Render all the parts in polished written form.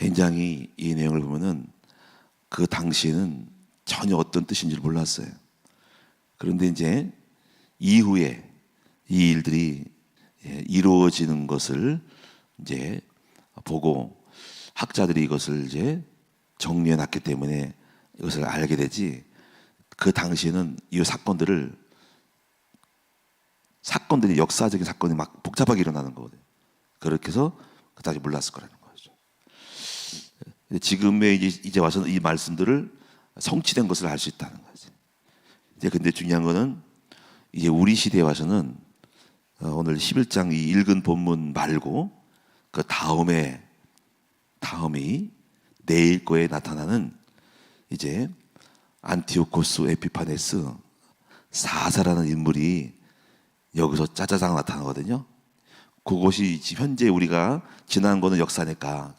굉장히 이 내용을 보면은 그 당시에는 전혀 어떤 뜻인지를 몰랐어요. 그런데 이제 이후에 이 일들이 이루어지는 것을 이제 보고 학자들이 이것을 이제 정리해 놨기 때문에 이것을 알게 되지, 그 당시에는 이 사건들이 역사적인 사건이 막 복잡하게 일어나는 거거든요. 그렇게 해서 그다지 몰랐을 거라는 거죠. 지금의 이제 와서는 이 말씀들을 성취된 것을 알 수 있다는 거지. 이제 근데 중요한 거는 이제 우리 시대에 와서는 오늘 11장 이 읽은 본문 말고 그 다음이 내일 거에 나타나는 이제 안티오코스 에피파네스 사사라는 인물이 여기서 짜자장 나타나거든요. 그것이 현재 우리가 지난 거는 역사니까,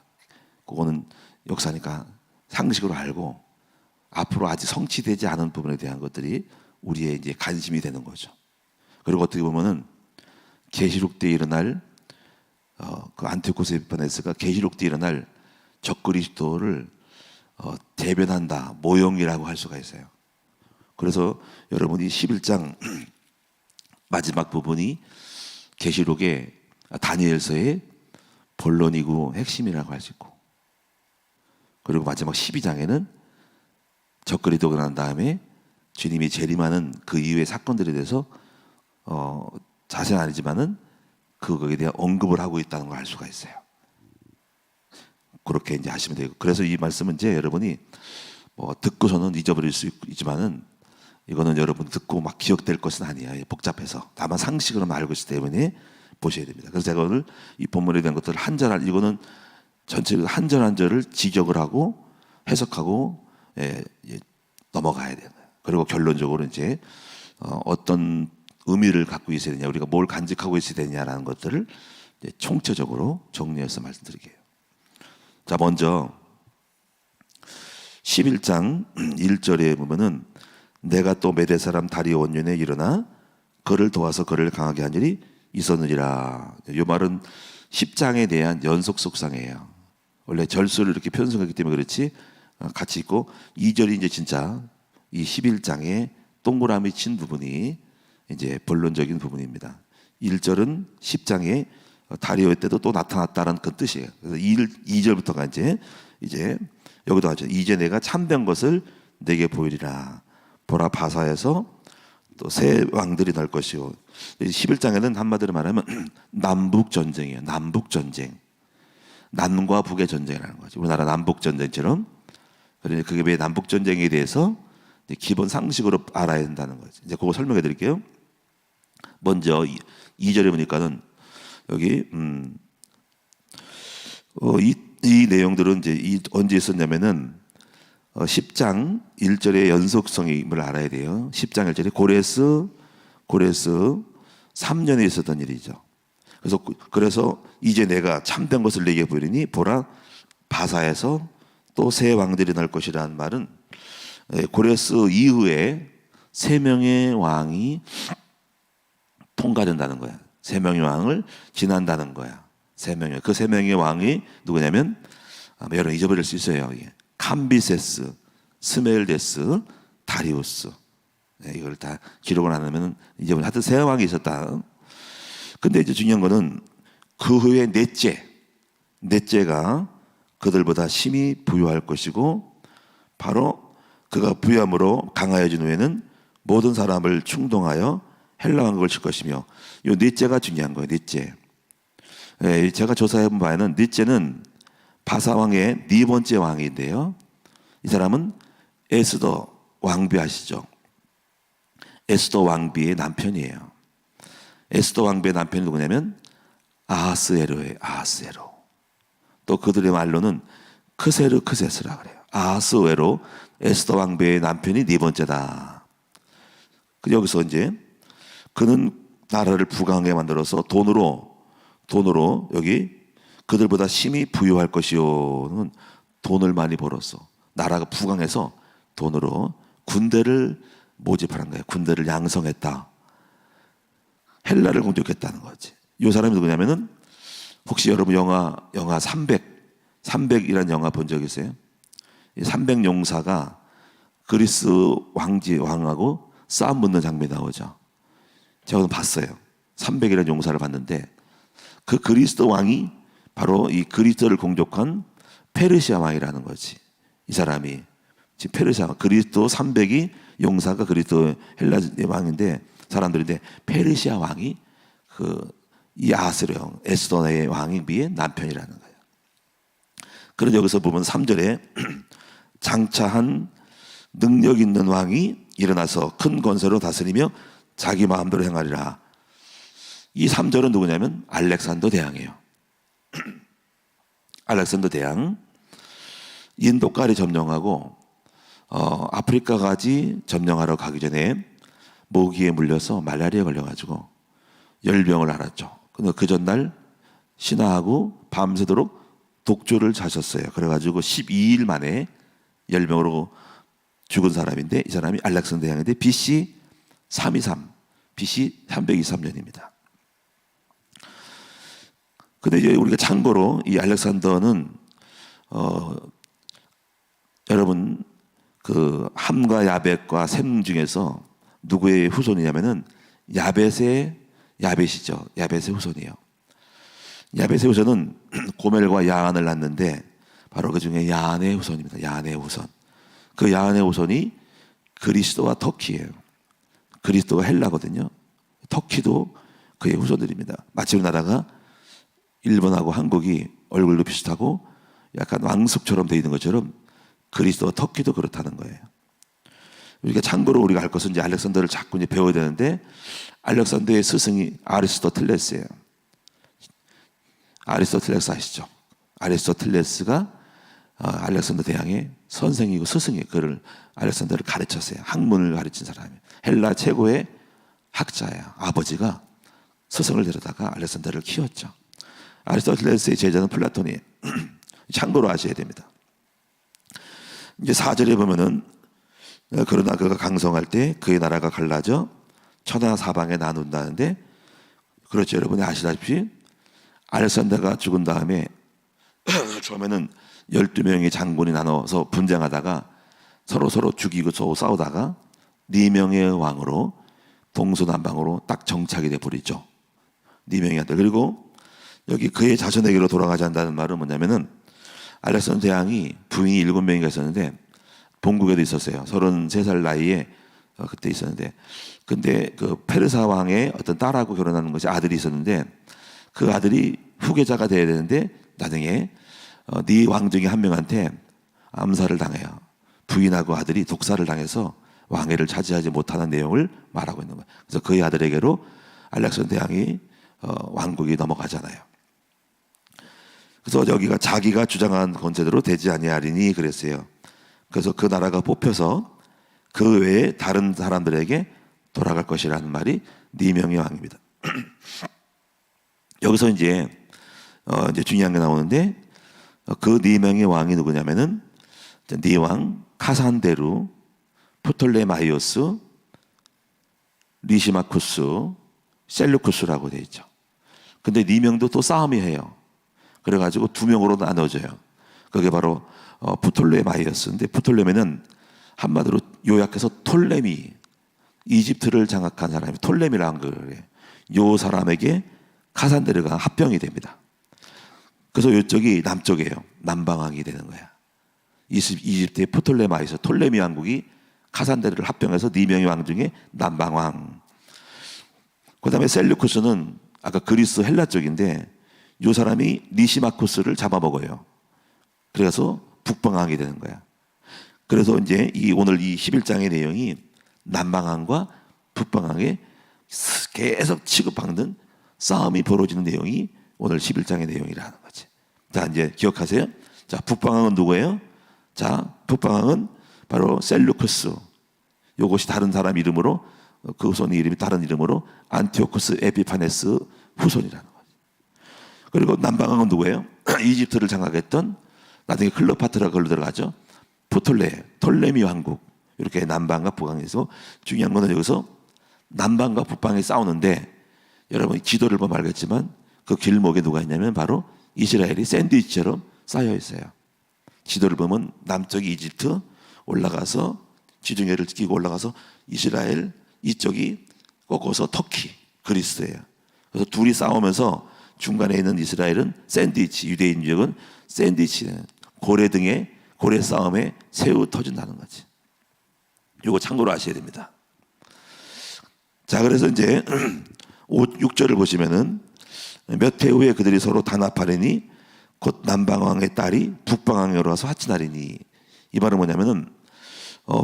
그거는 역사니까 상식으로 알고 앞으로 아직 성취되지 않은 부분에 대한 것들이 우리의 이제 관심이 되는 거죠. 그리고 어떻게 보면은 계시록 때 일어날 그 안티오코스 에피파네스가 계시록 때 일어날 적그리스도를 대변한다, 모형이라고 할 수가 있어요. 그래서 여러분이 11장 마지막 부분이 계시록의 다니엘서의 본론이고 핵심이라고 할 수 있고, 그리고 마지막 12장에는 적그리스도가 난 다음에 주님이 재림하는 그 이후의 사건들에 대해서 자세는 아니지만은 그거에 대한 언급을 하고 있다는 걸 알 수가 있어요. 그렇게 이제 하시면 되고, 그래서 이 말씀은 이제 여러분이 듣고서는 잊어버릴 수 있지만은 이거는 여러분 듣고 막 기억될 것은 아니에요. 복잡해서 다만 상식으로만 알고 있기 때문에 보셔야 됩니다. 그래서 제가 오늘 이 본문에 대한 것들을 이거는 전체 한 절 한 절을 지적을 하고 해석하고 넘어가야 돼요. 그리고 결론적으로 이제 어떤 의미를 갖고 있어야 되냐, 우리가 뭘 간직하고 있어야 되냐라는 것들을 이제 총체적으로 정리해서 말씀드릴게요. 자, 먼저 11장 1절에 보면은 내가 또 메대 사람 다리오 원년에 일어나 그를 도와서 그를 강하게 한 일이 있었느니라. 이 말은 10장에 대한 연속 속상이에요. 원래 절수를 이렇게 편성했기 때문에 그렇지 같이 있고, 2절이 이제 진짜 이 11장에 동그라미 친 부분이 이제 본론적인 부분입니다. 1절은 10장에 다리오 때도 또 나타났다는 그 뜻이에요. 그래서 2절부터가 이제 여기도 하죠. 이제 내가 참된 것을 내게 보이리라. 보라, 바사에서 또 새 왕들이 날 것이요. 11장에는 한마디로 말하면 남북 전쟁이에요. 남북 전쟁. 남과 북의 전쟁이라는 거죠. 우리나라 남북 전쟁처럼. 그러니까 그게 왜 남북 전쟁에 대해서 기본 상식으로 알아야 된다는 거죠. 이제 그거 설명해 드릴게요. 먼저 2절에 보니까는 여기 이 내용들은 이제 언제 있었냐면은 10장 1절의 연속성임을 알아야 돼요. 10장 1절에 고레스 3년에 있었던 일이죠. 그래서 이제 내가 참된 것을 내게 보이리니 보라, 바사에서 또 새 왕들이 날 것이라는 말은 고레스 이후에 3명의 왕이 통과된다는 거야. 3명의 왕을 지난다는 거야. 그 3명의 왕이 누구냐면 여러분 잊어버릴 수 있어요. 캄비세스, 스멜데스, 다리우스. 이걸 다 기록을 안 하면 잊어버려. 하여튼 세 왕이 있었다. 근데 이제 중요한 거는 그 후에 넷째가 그들보다 심히 부유할 것이고, 바로 그가 부유함으로 강하여진 후에는 모든 사람을 충동하여 헬라 왕국을 칠 것이며, 이 넷째가 중요한 거예요. 넷째. 제가 조사해 본 바에는 넷째는 바사왕의 4번째 왕인데요. 이 사람은 에스더 왕비 아시죠? 에스더 왕비의 남편이에요. 에스더 왕비의 남편이 누구냐면 아하스에로예요. 아하스에로. 또 그들의 말로는 크세스라 그래요. 아하스에로, 에스더 왕비의 남편이 4번째다. 여기서 이제 그는 나라를 부강하게 만들어서 돈으로 여기 그들보다 심히 부유할 것이요는 돈을 많이 벌었어. 나라가 부강해서 돈으로 군대를 모집하는 거예요. 군대를 양성했다. 헬라를 공격했다는 거지. 이 사람이 누구냐면은 혹시 여러분 영화 300 300이라는 영화 본 적 있어요? 300용사가 그리스 왕하고 싸움 붙는 장면이 나오죠. 제가 오늘 봤어요. 300이라는 용사를 봤는데 그 그리스도 왕이 바로 이 그리스도를 공격한 페르시아 왕이라는 거지. 이 사람이 지금 페르시아 왕, 그리스도 300이 용사가 그리스도 헬라 왕인데 사람들인데 페르시아 왕이 이 아스령 에스도나의 왕에 비해 남편이라는 거예요. 그래서 여기서 보면 3절에 장차한 능력 있는 왕이 일어나서 큰 권세로 다스리며 자기 마음대로 행하리라. 이 3절은 누구냐면 알렉산더 대왕이에요. 알렉산더 대왕 인도까지 점령하고 아프리카까지 점령하러 가기 전에 모기에 물려서 말라리아에 걸려가지고 열병을 앓았죠. 근데 그 전날 신하하고 밤새도록 독조를 자셨어요. 그래가지고 12일 만에 열병으로 죽은 사람인데 이 사람이 알렉산더 대왕인데 BC 323, BC 323년입니다. 근데 이제 우리가 참고로 이 알렉산더는 여러분 그 함과 야벳과 셈 중에서 누구의 후손이냐면은 야벳이죠. 야벳의 후손이에요. 야벳의 후손은 고멜과 야한을 낳는데 바로 그 중에 야한의 후손입니다. 야한의 후손. 그 야한의 후손이 그리스도와 터키예요. 그리스도가 헬라거든요. 터키도 그의 후손들입니다. 마치 우리나라가 일본하고 한국이 얼굴도 비슷하고 약간 왕숙처럼 되어 있는 것처럼 그리스도와 터키도 그렇다는 거예요. 우리가 참고로 우리가 알 것은 이제 알렉산더를 자꾸 이제 배워야 되는데 알렉산더의 스승이 아리스토텔레스예요. 아리스토텔레스 아시죠? 아리스토텔레스가 알렉산더 대왕의 선생이고 스승이에요. 그를 알렉산더를 가르쳤어요. 학문을 가르친 사람이에요. 헬라 최고의 학자예요. 아버지가 스승을 데려다가 알렉산더를 키웠죠. 아리스토텔레스의 제자는 플라톤이에요. 참고로 아셔야 됩니다. 이제 4절에 보면은 그러나 그가 강성할 때 그의 나라가 갈라져 천하 사방에 나눈다는데 그렇죠. 여러분이 아시다시피 알렉산더가 죽은 다음에 처음에는 12명의 장군이 나눠서 분쟁하다가 서로 죽이고 싸우다가 4명의 왕으로 동서남방으로 딱 정착이 돼 버리죠. 4명의 아들. 그리고 여기 그의 자손에게로 돌아가지 않는다는 말은 뭐냐면은 알렉산더 대왕이 부인이 7명이가 있었는데 본국에도 있었어요. 33살 나이에 그때 있었는데 근데 그 페르사 왕의 어떤 딸하고 결혼하는 것이 아들이 있었는데 그 아들이 후계자가 돼야 되는데 나중에 네 왕 중에 한 명한테 암살을 당해요. 부인하고 아들이 독살을 당해서 왕위를 차지하지 못하는 내용을 말하고 있는 거예요. 그래서 그의 아들에게로 알렉산더 대왕이 왕국이 넘어가잖아요. 그래서 여기가 자기가 주장한 권세대로 되지 아니하리니 그랬어요. 그래서 그 나라가 뽑혀서 그 외에 다른 사람들에게 돌아갈 것이라는 말이 4명의 왕입니다. 여기서 이제 중요한 게 나오는데 그 4명의 왕이 누구냐면은 네왕 카산데루, 프톨레마이오스, 리시마쿠스, 셀루쿠스라고 되어 있죠. 근데 4명도 또 싸움이 해요. 그래가지고 2명으로 나눠져요. 그게 바로 프톨레마이오스인데 프톨레미는 한마디로 요약해서 톨레미, 이집트를 장악한 사람이 톨레미라는 거예요. 요 사람에게 카산데르가 합병이 됩니다. 그래서 이쪽이 남쪽이에요. 남방왕이 되는 거야. 이집트의 프톨레마이오스, 톨레미 왕국이 카산데르를 합병해서 4명의 왕 중에 남방왕. 그 다음에 셀루쿠스는 아까 그리스 헬라 쪽인데 이 사람이 리시마쿠스를 잡아먹어요. 그래서 북방왕이 되는 거야. 그래서 이제 오늘 이 11장의 내용이 남방왕과 북방왕의 계속 치고받는 싸움이 벌어지는 내용이 오늘 11장의 내용이라는 거지. 자, 이제 기억하세요. 자, 북방왕은 누구예요? 자, 북방왕은 바로 셀루쿠스. 이것이 다른 사람 이름으로 그 후손의 이름이 다른 이름으로 안티오코스 에피파네스 후손이라는 거죠. 그리고 남방왕은 누구예요? 이집트를 장악했던 나중에 클레오파트라가 걸로 들어가죠. 톨레미 왕국. 이렇게 남방과 북방에서 중요한 건 여기서 남방과 북방이 싸우는데 여러분 지도를 보면 알겠지만 그 길목에 누가 있냐면 바로 이스라엘이 샌드위치처럼 쌓여 있어요. 지도를 보면 남쪽이 이집트, 올라가서 지중해를 끼고 올라가서 이스라엘, 이쪽이 꺾어서 터키, 그리스예요. 그래서 둘이 싸우면서 중간에 있는 이스라엘은 샌드위치, 유대인 지역은 샌드위치, 고래 등에 고래 싸움에 새우 터진다는 거지. 이거 참고로 아셔야 됩니다. 자, 그래서 이제 6절을 보시면은 몇 해 후에 그들이 서로 단합하리니 곧 남방왕의 딸이 북방왕으로 와서 화친하리니. 이 말은 뭐냐면은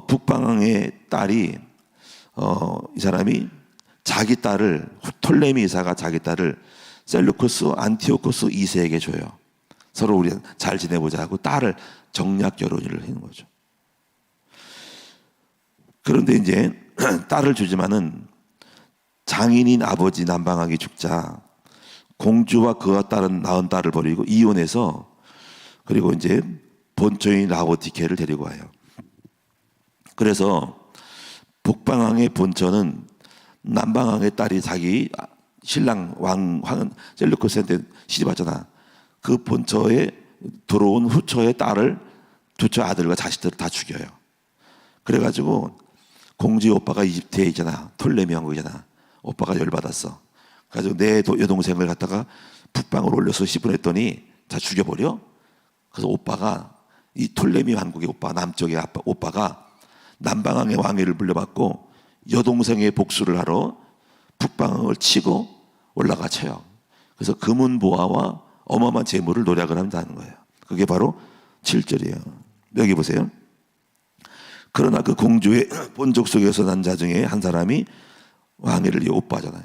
북방왕의 딸이 이 사람이 자기 딸을, 톨레미 이사가 자기 딸을 셀루쿠스 안티오코스 2세에게 줘요. 서로 우리 잘 지내보자 하고 딸을 정략 결혼을 하는 거죠. 그런데 이제 딸을 주지만은 장인인 아버지 남방왕이 죽자 공주와 그와 낳은 딸을 버리고 이혼해서, 그리고 이제 본처인 라오디케를 데리고 와요. 그래서 북방왕의 본처는 남방왕의 딸이 자기 신랑 왕은 셀루쿠스한테 시집왔잖아. 그 본처에 들어온 후처의 딸을 두처 아들과 자식들을 다 죽여요. 그래가지고 공주의 오빠가 이집트에 있잖아. 톨레미 왕국이잖아. 오빠가 열받았어. 그래서 내 여동생을 갖다가 북방으로 올려서 시분했더니 다 죽여버려. 그래서 오빠가 이 톨레미 왕국의 오빠, 남쪽의 오빠가 남방왕의 왕위를 물려받고 여동생의 복수를 하러 북방왕을 치고 올라가 쳐요. 그래서 금은 보화와 어마어마한 재물을 노력을 한다는 거예요. 그게 바로 7절이에요. 여기 보세요. 그러나 그 공주의 본족 속에서 난 자 중에 한 사람이 왕위를 오빠잖아요.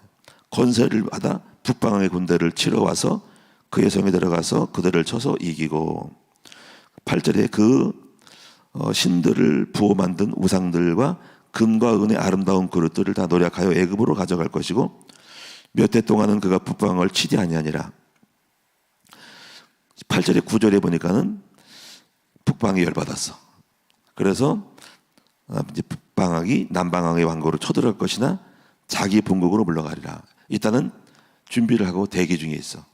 권세를 받아 북방왕의 군대를 치러 와서 그의 성에 들어가서 그들을 쳐서 이기고, 8절에 그 신들을 부어 만든 우상들과 금과 은의 아름다운 그릇들을 다 노력하여 애굽으로 가져갈 것이고 몇 해 동안은 그가 북방왕을 치지 아니하니라. 8절에 9절에 보니까는 북방이 열받았어. 그래서 이제 북방왕이 남방왕의 왕국으로 쳐들어갈 것이나 자기 본국으로 물러가리라. 일단은 준비를 하고 대기 중에 있어.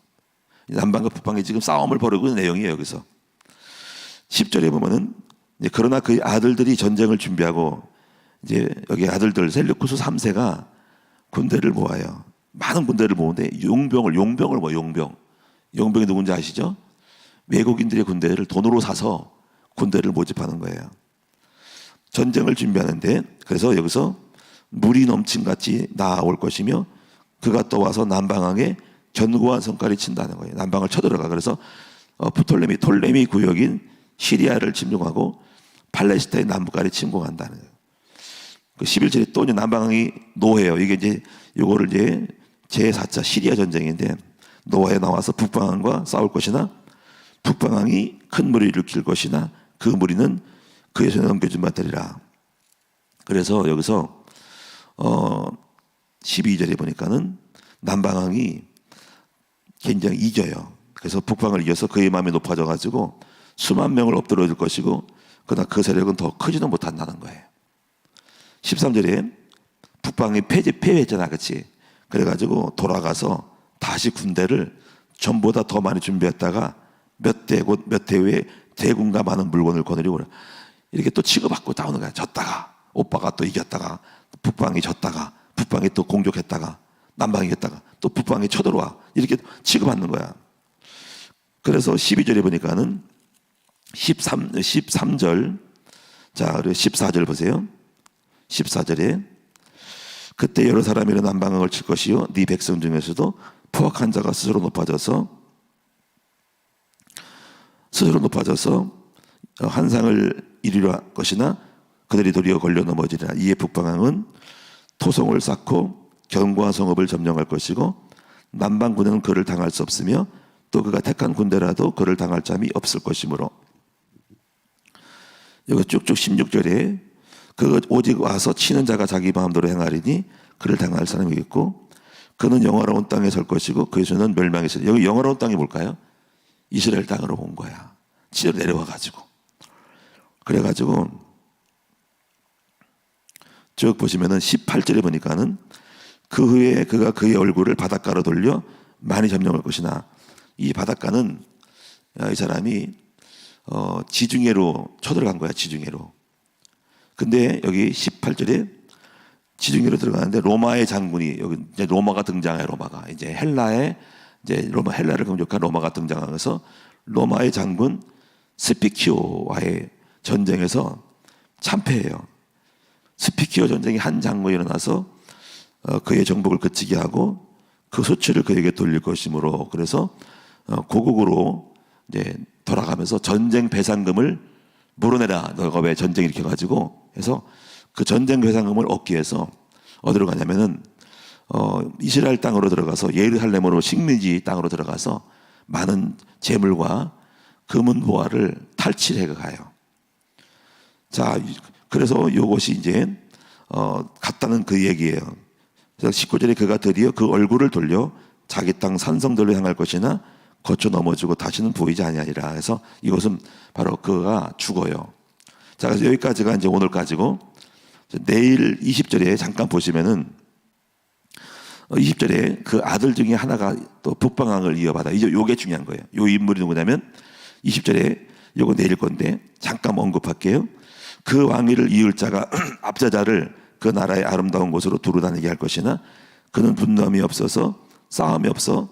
남방과 북방이 지금 싸움을 벌이고 있는 내용이에요. 여기서 10절에 보면은 그러나 그 아들들이 전쟁을 준비하고, 이제 여기 아들들 셀루쿠스 3세가 군대를 모아요. 많은 군대를 모으는데 용병을 모아. 용병이 누군지 아시죠? 외국인들의 군대를 돈으로 사서 군대를 모집하는 거예요. 전쟁을 준비하는데, 그래서 여기서 물이 넘친같이 나올 것이며 그가 또 와서 남방왕의 견고한 성까지 친다는 거예요. 남방을 쳐들어가. 그래서 톨레미 구역인 시리아를 침공하고 팔레스타인 남부까지 침공한다는 거예요. 그 11절에 또 이제 남방왕이 노해요. 이게 이제 요거를 이제 제4차 시리아 전쟁인데, 노아에 나와서 북방왕과 싸울 것이나 북방왕이 큰 무리를 일으킬 것이나 그 무리는 그의 손에 넘겨준 바 되리라. 그래서 여기서 12절에 보니까는 남방왕이 굉장히 이겨요. 그래서 북방을 이겨서 그의 마음이 높아져 가지고 수만 명을 엎드려 줄 것이고, 그러나 그 세력은 더 크지도 못한다는 거예요. 13절에 북방이 패배했잖아, 그렇지? 그래가지고 돌아가서 다시 군대를 전보다 더 많이 준비했다가 몇 해 후에 대군과 많은 물건을 거느리고 이렇게 또 치고받고 나오는 거야. 졌다가 오빠가 또 이겼다가 북방이 졌다가 북방이 또 공격했다가 남방이 이겼다가 또 북방이 쳐들어와. 이렇게 치고받는 거야. 그래서 12절에 보니까는 13절, 자, 그리고 14절 보세요. 14절에 그때 여러 사람이 남방왕을 칠 것이요 네 백성 중에서도 포악한 자가 스스로 높아져서 환상을 이루려 할 것이나 그들이 도리어 걸려 넘어지리라. 이에 북방왕은 토성을 쌓고 견고한 성읍을 점령할 것이고 남방군은 그를 당할 수 없으며 또 그가 택한 군대라도 그를 당할 자이 없을 것이므로. 여기 쭉쭉 16절에 그 오직 와서 치는 자가 자기 마음대로 행하리니 그를 당할 사람이겠고 그는 영화로운 땅에 설 것이고 그의 손은 멸망했으리. 여기 영화로운 땅이 뭘까요? 이스라엘 땅으로 온 거야. 치러 내려와가지고. 그래가지고 쭉 보시면은 18절에 보니까는 그 후에 그가 그의 얼굴을 바닷가로 돌려 많이 점령할 것이나, 이 바닷가는 이 사람이 지중해로 쳐들어간 거야. 지중해로. 근데 여기 18절에 지중해로 들어가는데 로마의 장군이 여기 이제 로마가 등장해요. 로마가 이제 헬라의 이제 헬라를 공격한 로마가 등장하면서 로마의 장군 스피키오와의 전쟁에서 참패해요. 스피키오 전쟁이 한 장군이 일어나서 그의 정복을 그치게 하고 그 소치를 그에게 돌릴 것이므로 그래서 고국으로 이제 돌아가면서 전쟁 배상금을 물어내라. 너가 왜 전쟁 일으켜가지고 해서 그 전쟁 배상금을 얻기 위해서 어디로 가냐면은 이스라엘 땅으로 들어가서 예루살렘으로 식민지 땅으로 들어가서 많은 재물과 금은 보화를 탈취해 가요. 자, 그래서 이것이 이제 갔다는 그 얘기예요. 그래서 19절에 그가 드디어 그 얼굴을 돌려 자기 땅 산성들로 향할 것이나 거쳐 넘어지고 다시는 보이지 아니하리라. 해서 이것은 바로 그가 죽어요. 자, 그래서 여기까지가 이제 오늘까지고 내일 20절에 잠깐 보시면은 20절에 그 아들 중에 하나가 또 북방왕을 이어받아. 이제 요게 중요한 거예요. 요 인물이 누구냐면 20절에 요거 내릴 건데 잠깐 언급할게요. 그 왕위를 이을 자가 앞자자를 그 나라의 아름다운 곳으로 두루 다니게 할 것이나 그는 분노함이 없어서 싸움이 없어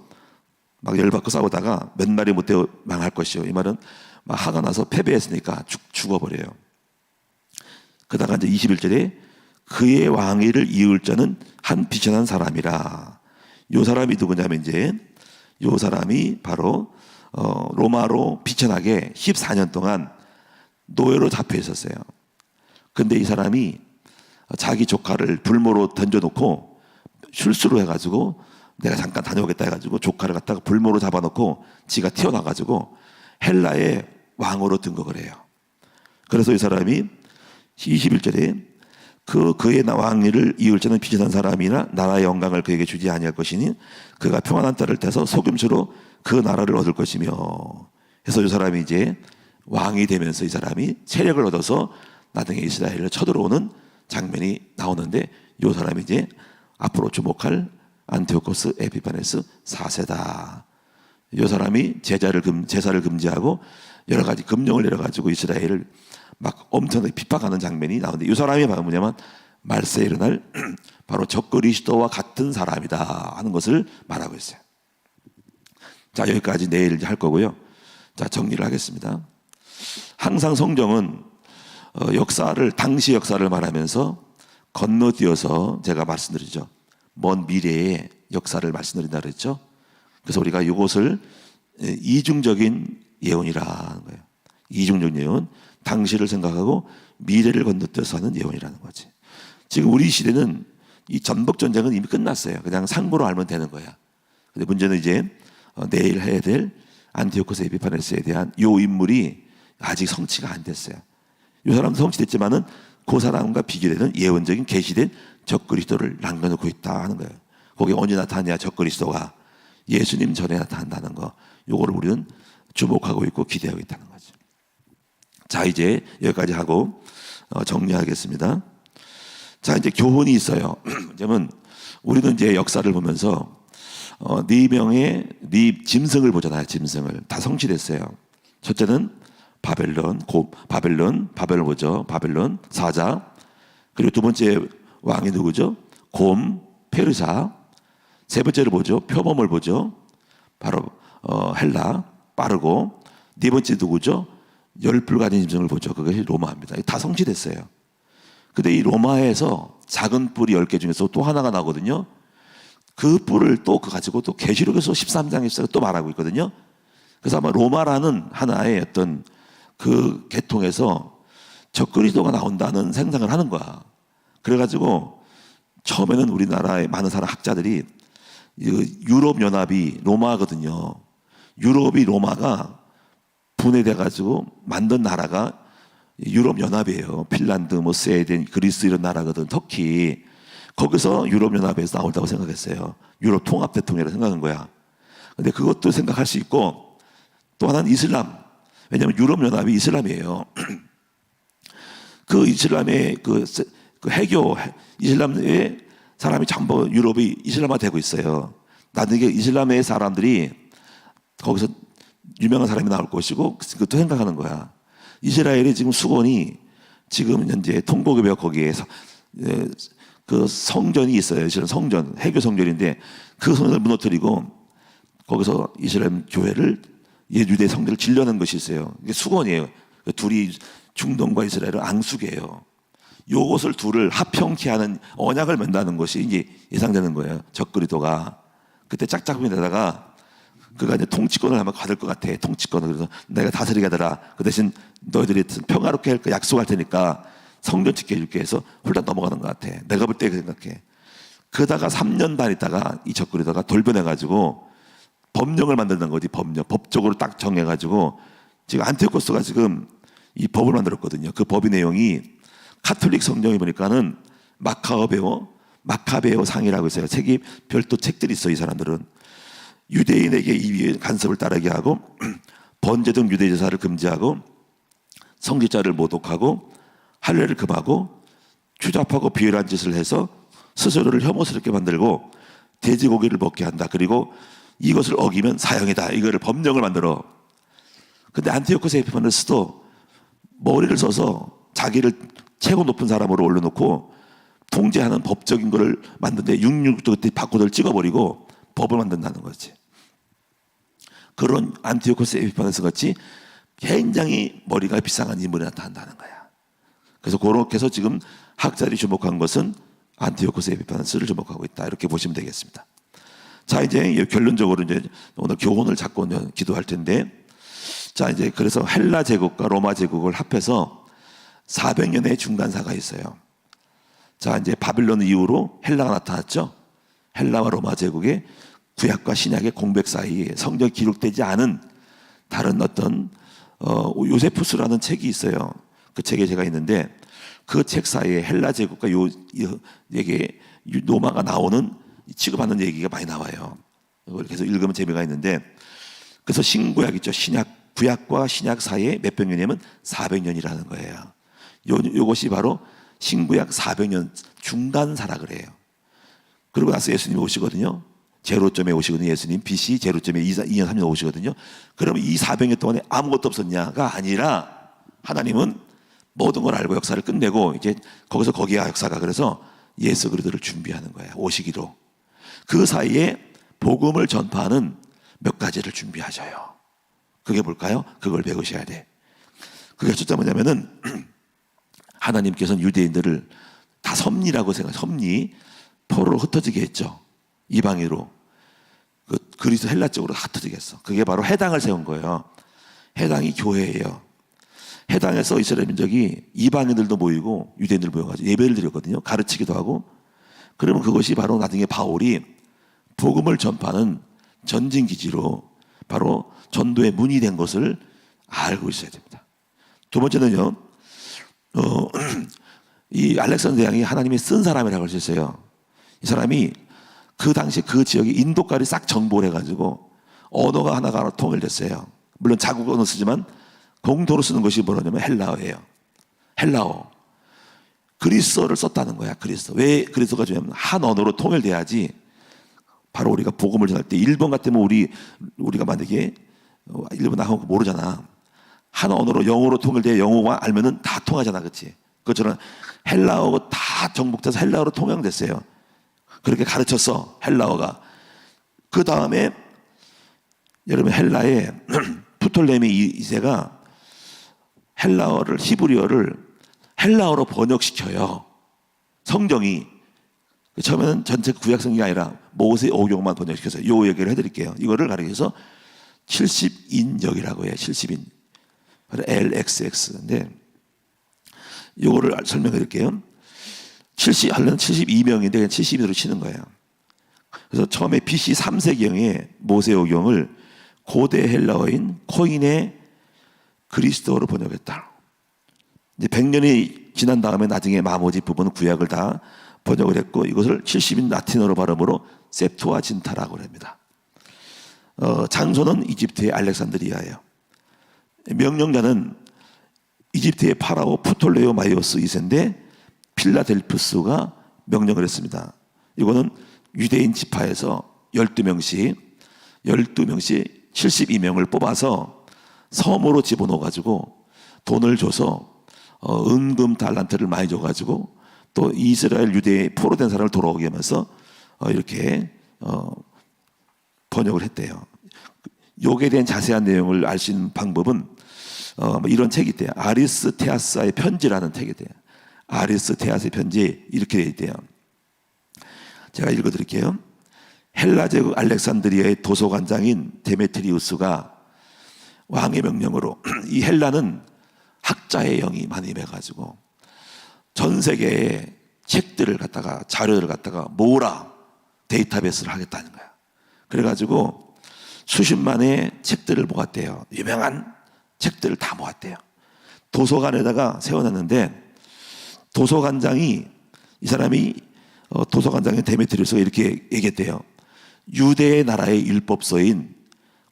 막 열받고 싸우다가 몇 마리 못 되어 망할 것이요. 이 말은 막 화가 나서 패배했으니까 죽어버려요. 그다가 이제 21절에 그의 왕위를 이을 자는 한 비천한 사람이라. 요 사람이 누구냐면 이제 요 사람이 바로 로마로 비천하게 14년 동안 노예로 잡혀 있었어요. 근데 이 사람이 자기 조카를 불모로 던져놓고 실수로 해가지고 내가 잠깐 다녀오겠다 해가지고 조카를 갖다가 불모로 잡아놓고 지가 튀어나가지고 헬라의 왕으로 등극을 해요. 그래서 이 사람이 21절에 그의 왕위를 이을 자는 비천한 사람이나 나라의 영광을 그에게 주지 아니할 것이니 그가 평안한 딸을 떼서 속임수로 그 나라를 얻을 것이며 해서 이 사람이 이제 왕이 되면서 이 사람이 세력을 얻어서 나중에 이스라엘을 쳐들어오는 장면이 나오는데 이 사람이 이제 앞으로 주목할 안티오코스 에피파네스 4세다. 이 사람이 제사를 금지하고 여러 가지 금령을 내려가지고 이스라엘을 막 엄청나게 핍박하는 장면이 나오는데 이 사람이 바로 뭐냐면 말세에 일어날 바로 적그리스도와 같은 사람이다 하는 것을 말하고 있어요. 자, 여기까지 내일 할 거고요. 자, 정리를 하겠습니다. 항상 성경은 당시 역사를 말하면서 건너뛰어서 제가 말씀드리죠. 먼 미래의 역사를 말씀드린다 그랬죠. 그래서 우리가 이것을 이중적인 예언이라는 거예요. 이중적 예언, 당시를 생각하고 미래를 건너뛰어서 하는 예언이라는 거지. 지금 우리 시대는 이 전복 전쟁은 이미 끝났어요. 그냥 상고로 알면 되는 거야. 근데 문제는 이제 내일 해야 될 안티오코스 에피파네스에 대한 이 인물이 아직 성취가 안 됐어요. 이 사람도 성취됐지만은 그 사람과 비교되는 예언적인 계시된 적그리스도를 남겨놓고 있다 하는 거예요. 거기 언제 나타나냐? 적그리스도가 예수님 전에 나타난다는 거. 요거를 우리는 주목하고 있고 기대하고 있다는 거죠. 자, 이제 여기까지 하고 정리하겠습니다. 자, 이제 교훈이 있어요. 왜냐면 우리는 이제 역사를 보면서 네 명의 짐승을 보잖아요. 짐승을 다 성취됐어요. 첫째는 바벨론 보죠. 바벨론 사자. 그리고 두 번째 왕이 누구죠? 곰 페르사. 세 번째로 보죠. 표범을 보죠. 바로 헬라 빠르고. 네 번째 누구죠? 열불 가진 짐승을 보죠. 그것이 로마입니다. 다 성취됐어요. 근데 이 로마에서 작은 뿔이 10개 중에서 또 하나가 나거든요. 그 뿔을 또 가지고 또 계시록에서 13장에서 또 말하고 있거든요. 그래서 아마 로마라는 하나의 어떤 그 계통에서 적그리스도가 나온다는 생각을 하는 거야. 그래가지고 처음에는 우리나라의 많은 사람 학자들이 유럽 연합이 로마거든요. 유럽이 로마가 분해돼가지고 만든 나라가 유럽 연합이에요. 핀란드, 스웨덴, 그리스 이런 나라거든. 터키. 거기서 유럽 연합에서 나온다고 생각했어요. 유럽 통합 대통령이라고 생각한 거야. 근데 그것도 생각할 수 있고 또 하나는 이슬람. 왜냐하면 유럽 연합이 이슬람이에요. 그 이슬람의 그 해교 이슬람의 사람이 전부 유럽이 이슬람화되고 있어요. 나중에 이슬람의 사람들이 거기서 유명한 사람이 나올 것이고 그것도 생각하는 거야. 이스라엘의 지금 수건이 지금 현재 통곡의 거기에서 그 성전이 있어요. 성전, 해교 성전인데 그 성전을 무너뜨리고 거기서 이스라엘 교회를 유대 성전을 질려는 것이 있어요. 이게 수건이에요. 둘이 중동과 이스라엘을 앙숙이에요. 요것을 둘을 합형케 하는 언약을 맺는다는 것이 이제 예상되는 거예요. 적그리도가 그때 짝짝꿍이 되다가 그가 이제 통치권을 아마 받을 것 같아. 통치권을. 그래서 내가 다스리게 하더라. 그 대신 너희들이 평화롭게 할 거 약속할 테니까 성전 짓게 해줄게 해서 홀딱 넘어가는 것 같아. 내가 볼 때 그 생각해. 그러다가 3년 반 있다가 이 적그리도가 돌변해가지고 법령을 만드는 거지. 법적으로 딱 정해가지고 지금 안티오코스가 지금 이 법을 만들었거든요. 그 법의 내용이 카톨릭 성경에 보니까는 마카베오 상이라고 있어요. 책이 별도 책들이 있어요. 이 사람들은 유대인에게 이 간섭을 따르게 하고 번제 등 유대 제사를 금지하고 성직자를 모독하고 할례를 금하고 추잡하고 비열한 짓을 해서 스스로를 혐오스럽게 만들고 돼지고기를 먹게 한다. 그리고 이것을 어기면 사형이다. 이거를 법령을 만들어. 근데 안티오코스 에피파네스도 머리를 써서 자기를 최고 높은 사람으로 올려놓고 통제하는 법적인 거를 만드는데 666도 그때 바코드를 찍어버리고 법을 만든다는 거지. 그런 안티오코스 에피파네스 같이 굉장히 머리가 비상한 인물이 나타난다는 거야. 그래서 그렇게 해서 지금 학자들이 주목한 것은 안티오코스 에피파네스를 주목하고 있다. 이렇게 보시면 되겠습니다. 자, 이제 결론적으로 이제 오늘 교훈을 잡고 기도할 텐데, 자, 이제 그래서 헬라 제국과 로마 제국을 합해서 400년의 중간사가 있어요. 자, 이제 바빌론 이후로 헬라가 나타났죠. 헬라와 로마 제국의 구약과 신약의 공백 사이에 성경이 기록되지 않은 다른 어떤 요세푸스라는 책이 있어요. 그 책에 제가 있는데 그 책 사이에 헬라 제국과 이게 로마가 나오는 취급하는 얘기가 많이 나와요. 그걸 계속 읽으면 재미가 있는데, 그래서 신구약 있죠. 구약과 신약 사이에 몇백 년이면 400년이라는 거예요. 요것이 바로 신구약 400년 중간사라 그래요. 그러고 나서 예수님이 오시거든요. 제로점에 오시거든요. 예수님 BC 제로점에 2년 3년 오시거든요. 그러면 이 400년 동안에 아무것도 없었냐가 아니라 하나님은 모든 걸 알고 역사를 끝내고 이제 거기서 거기야 역사가. 그래서 예수 그리스도를 준비하는 거예요. 오시기로. 그 사이에 복음을 전파하는 몇 가지를 준비하셔요. 그게 뭘까요? 그걸 배우셔야 돼. 그게 첫째 뭐냐면은 하나님께서는 유대인들을 다 섭리라고 섭리 포로로 흩어지게 했죠. 이방인으로 그리스 헬라 쪽으로 흩어지게 했어. 그게 바로 해당을 세운 거예요. 해당이 교회예요. 해당에서 이스라엘 민족이 이방인들도 모이고 유대인들 모여가지고 예배를 드렸거든요. 가르치기도 하고. 그러면 그것이 바로 나중에 바울이 복음을 전파하는 전진기지로 바로 전도의 문이 된 것을 알고 있어야 됩니다. 두 번째는요, 이 알렉산더 대왕이 하나님이 쓴 사람이라고 할 수 있어요. 이 사람이 그 당시 그 지역에 인도까지 싹 정복을 해가지고 언어가 하나가 통일됐어요. 물론 자국 언어 쓰지만 공통으로 쓰는 것이 뭐냐면 헬라어예요. 헬라어. 그리스어를 썼다는 거야. 그리스어. 왜 그리스어가 중요하면 한 언어로 통일돼야지. 바로 우리가 복음을 전할 때 일본 같으면 우리가 만약에 일본 나가고 모르잖아. 한 언어로 영어로 통일돼 영어만 알면은 다 통하잖아, 그렇지? 그것처럼 헬라어가 다 정복돼서 헬라어로 통용됐어요. 그렇게 가르쳤어, 헬라어가. 그 다음에 여러분 헬라의 프톨레미 2세가 헬라어를 히브리어를 헬라어로 번역시켜요. 성경이 처음에는 전체 구약 성경이 아니라 모세 오경만 번역시켜서 요 얘기를 해드릴게요. 이거를 가리켜서 70인역이라고 해요. 70인. LXX인데 요거를 설명해 드릴게요. 하려면 72명인데 70인으로 치는 거예요. 그래서 처음에 BC 3세경에 모세오경을 고대 헬라어인 코인의 그리스도어로 번역했다. 이제 100년이 지난 다음에 나중에 나머지 부분은 구약을 다 번역을 했고 이것을 70인 라틴어로 발음으로 셉투아진타라고 합니다. 장소는 이집트의 알렉산드리아예요. 명령자는 이집트의 파라오 프톨레오 마이오스 2세인데 필라델푸스가 명령을 했습니다. 이거는 유대인 지파에서 12명씩 72명을 뽑아서 섬으로 집어넣어가지고 돈을 줘서 은금 달란트를 많이 줘가지고 또 이스라엘 유대에 포로된 사람을 돌아오게 하면서 이렇게 번역을 했대요. 요게 대한 자세한 내용을 알 수 있는 방법은 이런 책이 있대요. 아리스테아스의 편지라는 책이 있대요. 아리스테아스의 편지 이렇게 되어 있대요. 제가 읽어드릴게요. 헬라 제국 알렉산드리아의 도서관장인 데메트리우스가 왕의 명령으로 이 헬라는 학자의 영이 많이 임해가지고 전 세계의 책들을 갖다가 자료를 갖다가 모으라 데이터베이스를 하겠다는 거야. 그래가지고 수십만의 책들을 모았대요. 유명한 책들을 다 모았대요. 도서관에다가 세워놨는데 도서관장이 이 사람이 도서관장인 데메트리우스가 이렇게 얘기했대요. 유대 나라의 율법서인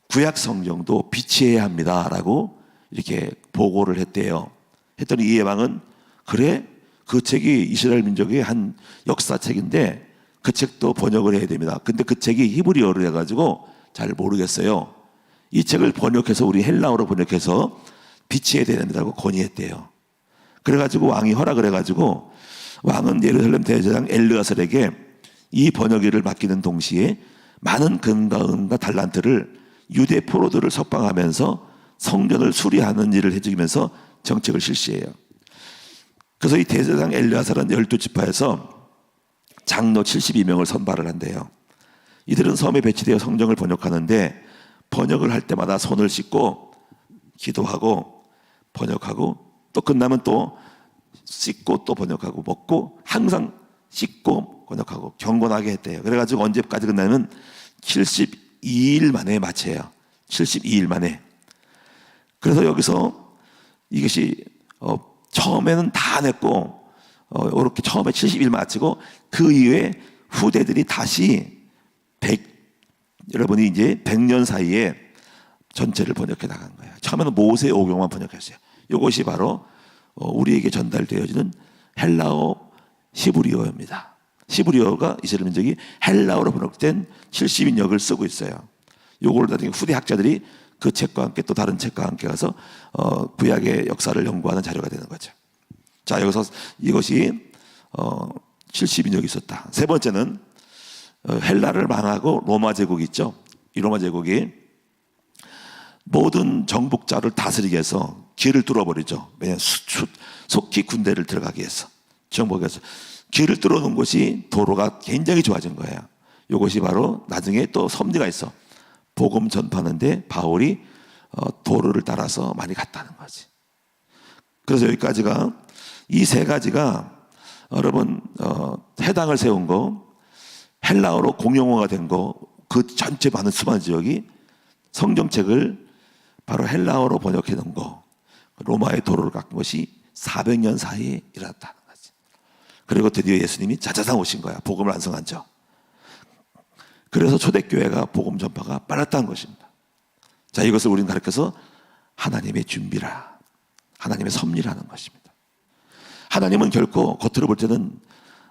구약 성경도 비치해야 합니다라고 이렇게 보고를 했대요. 했더니 이 예방은 그래? 그 책이 이스라엘 민족의 한 역사책인데 그 책도 번역을 해야 됩니다. 근데 그 책이 히브리어로 해가지고 잘 모르겠어요. 이 책을 번역해서 우리 헬라어로 번역해서 비치해야 됩니다고 건의했대요. 그래가지고 왕이 허락을 해가지고 왕은 예루살렘 대제사장 엘르아살에게 이 번역일을 맡기는 동시에 많은 금과 은과 달란트를 유대 포로들을 석방하면서 성전을 수리하는 일을 해주면서 정책을 실시해요. 그래서 이 대제사장 엘르아살은 12지파에서 장로 72명을 선발을 한대요. 이들은 섬에 배치되어 성경을 번역하는데 번역을 할 때마다 손을 씻고 기도하고 번역하고 또 끝나면 또 씻고 또 번역하고 먹고 항상 씻고 번역하고 경건하게 했대요. 그래가지고 언제까지 끝나면 72일 만에 마쳐요. 72일 만에. 그래서 여기서 이것이 처음에는 다 냈고 이렇게 처음에 70일 마치고 그 이후에 후대들이 다시 여러분이 이제 100년 사이에 전체를 번역해 나간 거예요. 처음에는 모세 오경만 번역했어요. 이것이 바로 우리에게 전달되어지는 헬라어 히브리어입니다. 히브리어가 이스라엘 민족이 헬라어로 번역된 70인역을 쓰고 있어요. 요걸 나중에 후대 학자들이 그 책과 함께 또 다른 책과 함께 가서 구약의 역사를 연구하는 자료가 되는 거죠. 자, 여기서 이것이 70인역이 있었다. 세 번째는 헬라를 망하고 로마 제국이 있죠. 이 로마 제국이 모든 정복자를 다스리기 위해서 길을 뚫어버리죠. 왜냐하면 속히 군대를 들어가기 위해서 정복하기 위해서 길을 뚫어놓은 곳이 도로가 굉장히 좋아진 거예요. 이것이 바로 나중에 또 섭리가 있어. 복음 전파하는데 바울이 도로를 따라서 많이 갔다는 거지. 그래서 여기까지가 이 세 가지가 여러분 해당을 세운 거, 헬라어로 공용어가 된 거, 그 전체 많은 수많은 지역이 성경책을 바로 헬라어로 번역해 놓은 거, 로마의 도로를 깎은 것이 400년 사이에 일어났다는 거지. 그리고 드디어 예수님이 자자상 오신 거야. 복음을 완성한 죠. 그래서 초대교회가 복음 전파가 빨랐다는 것입니다. 자, 이것을 우리는 가르쳐서 하나님의 준비라, 하나님의 섭리라는 것입니다. 하나님은 결코 겉으로 볼 때는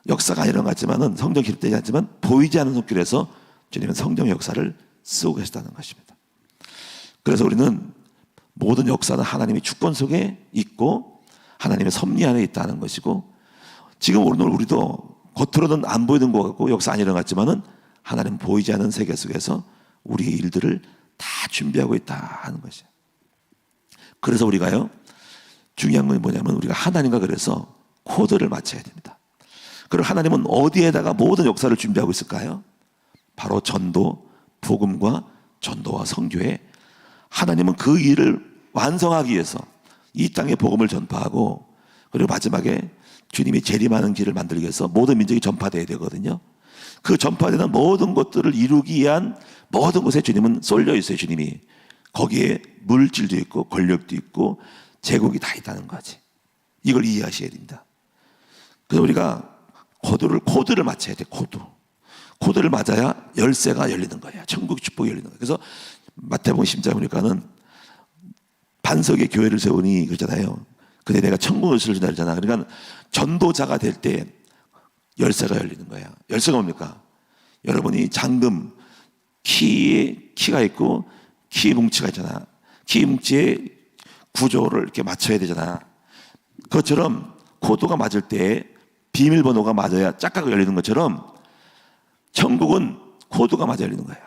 역사가 일어났지만은 성경 기록되지 않지만 보이지 않는 손길에서 주님은 성경의 역사를 쓰고 계시다는 것입니다. 그래서 우리는 모든 역사는 하나님의 주권 속에 있고 하나님의 섭리 안에 있다는 것이고, 지금 오늘 우리도 겉으로는 안 보이는 것 같고 역사 안 일어났지만은 하나님 보이지 않는 세계 속에서 우리의 일들을 다 준비하고 있다 하는 것이에요. 그래서 우리가요, 중요한 건 뭐냐면 우리가 하나님과 그래서 코드를 맞춰야 됩니다. 그리고 하나님은 어디에다가 모든 역사를 준비하고 있을까요? 바로 전도, 복음과 전도와 선교에 하나님은 그 일을 완성하기 위해서 이 땅에 복음을 전파하고, 그리고 마지막에 주님이 재림하는 길을 만들기 위해서 모든 민족이 전파되어야 되거든요. 그 전파되는 모든 것들을 이루기 위한 모든 곳에 주님은 쏠려 있어요. 주님이 거기에 물질도 있고 권력도 있고 제국이 다 있다는 거지. 이걸 이해하셔야 됩니다. 그래서 우리가 코드를 맞춰야 돼. 코드를 맞아야 열쇠가 열리는 거야. 천국 축복이 열리는 거야. 그래서 마태복음 10장 보니까는 반석의 교회를 세우니 그러잖아요. 근데 내가 천국을 열쇠를 준다. 그러니까 전도자가 될 때 열쇠가 열리는 거야. 열쇠가 뭡니까? 여러분이 잠금 키가 있고 키 뭉치가 있잖아. 키 뭉치의 구조를 이렇게 맞춰야 되잖아. 그것처럼 코드가 맞을 때 비밀번호가 맞아야 짝짝 열리는 것처럼 천국은 코드가 맞아 열리는 거예요.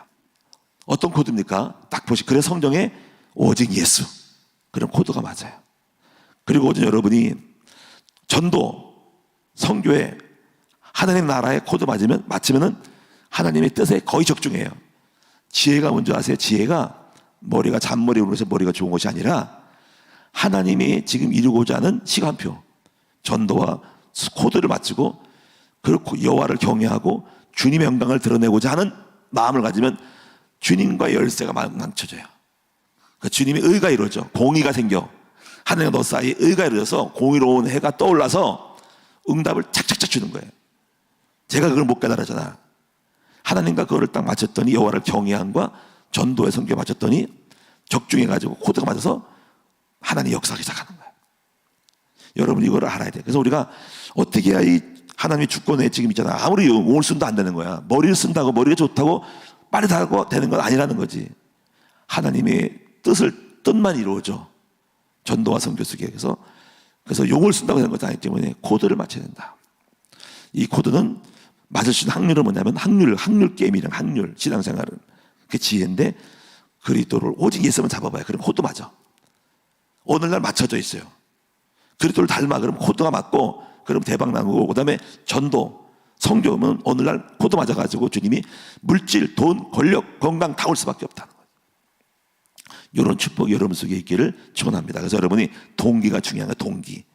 어떤 코드입니까? 딱 보시. 그래서 성경에 오직 예수, 그런 코드가 맞아요. 그리고 오직 여러분이 전도, 선교에 하나님 나라의 코드 맞으면은 하나님의 뜻에 거의 적중해요. 지혜가 뭔지 아세요? 지혜가 머리가 잔머리로 해서 머리가 좋은 것이 아니라 하나님이 지금 이루고자 하는 시간표, 전도와 코드를 맞추고 그렇고 여호와를 경외하고 주님의 영광을 드러내고자 하는 마음을 가지면 주님과 열쇠가 망쳐져요. 그러니까 주님의 의가 이루어져. 공의가 생겨. 하늘과 너 사이에 의가 이루어져서 공의로운 해가 떠올라서 응답을 착착착 주는 거예요. 제가 그걸 못 깨달았잖아. 하나님과 그거를 딱 맞췄더니 여호와를 경외함과 전도의 성격에 맞췄더니 적중해가지고 코드가 맞아서 하나님 역사하기 시작하는 거예요. 여러분 이거를 알아야 돼요. 그래서 우리가 어떻게 해야 이 하나님의 주권에 지금 있잖아. 아무리 용을 쓴도 안 되는 거야. 머리를 쓴다고 머리가 좋다고 빨리 다고 되는 건 아니라는 거지. 하나님의 뜻만 이루어져. 전도와 선교 속에. 그래서 용을 쓴다고 되는 것도 아니기 때문에 코드를 맞춰야 된다. 이 코드는 맞을 수 있는 확률은 뭐냐면 확률 게임이랑 확률, 신앙생활은 그게 지혜인데 그리스도를 오직 예수만 잡아봐요. 그럼 코드 맞아. 오늘날 맞춰져 있어요. 그리스도를 닮아. 그럼 코드가 맞고 그럼 대박 나고 그다음에 전도, 성교면 오늘날 코드 맞아가지고 주님이 물질, 돈, 권력, 건강 다 올 수밖에 없다는 거예요. 이런 축복이 여러분 속에 있기를 축원합니다. 그래서 여러분이 동기가 중요한 거예요. 동기.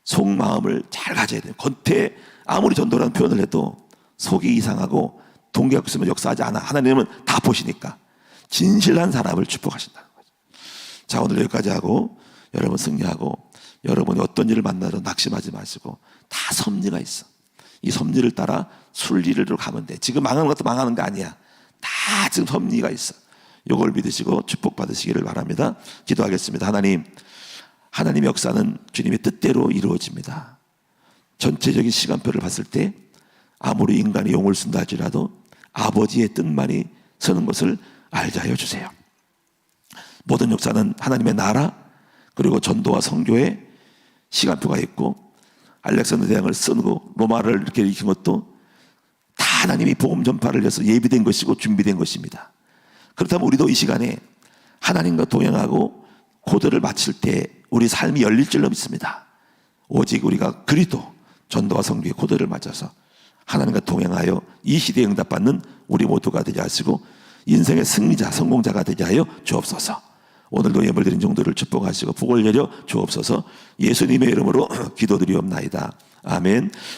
속마음을 잘 가져야 돼요. 겉에 아무리 전도라는 표현을 해도 속이 이상하고 동기가 없으면 역사하지 않아. 하나님은 다 보시니까 진실한 사람을 축복하신다는 거죠. 자, 오늘 여기까지 하고 여러분 승리하고 여러분이 어떤 일을 만나도 낙심하지 마시고 다 섭리가 있어. 이 섭리를 따라 순리로 가면 돼. 지금 망하는 것도 망하는 거 아니야. 다 지금 섭리가 있어. 이걸 믿으시고 축복받으시기를 바랍니다. 기도하겠습니다. 하나님의 역사는 주님의 뜻대로 이루어집니다. 전체적인 시간표를 봤을 때 아무리 인간이 용을 쓴다 할지라도 아버지의 뜻만이 서는 것을 알게 하여 주세요. 모든 역사는 하나님의 나라 그리고 전도와 선교의 시간표가 있고 알렉산더 대왕을 쓰고 로마를 이렇게 일으킨 것도 다 하나님이 복음 전파를 위해서 예비된 것이고 준비된 것입니다. 그렇다면 우리도 이 시간에 하나님과 동행하고 코드를 맞출 때 우리 삶이 열릴 줄로 믿습니다. 오직 우리가 그리스도 전도와 선교의 코드를 맞춰서 하나님과 동행하여 이 시대에 응답받는 우리 모두가 되게 하시고 인생의 승리자, 성공자가 되게 하여 주옵소서. 오늘도 예물드린 종들을 축복하시고 복을 내려 주옵소서. 예수님의 이름으로 기도드리옵나이다. 아멘.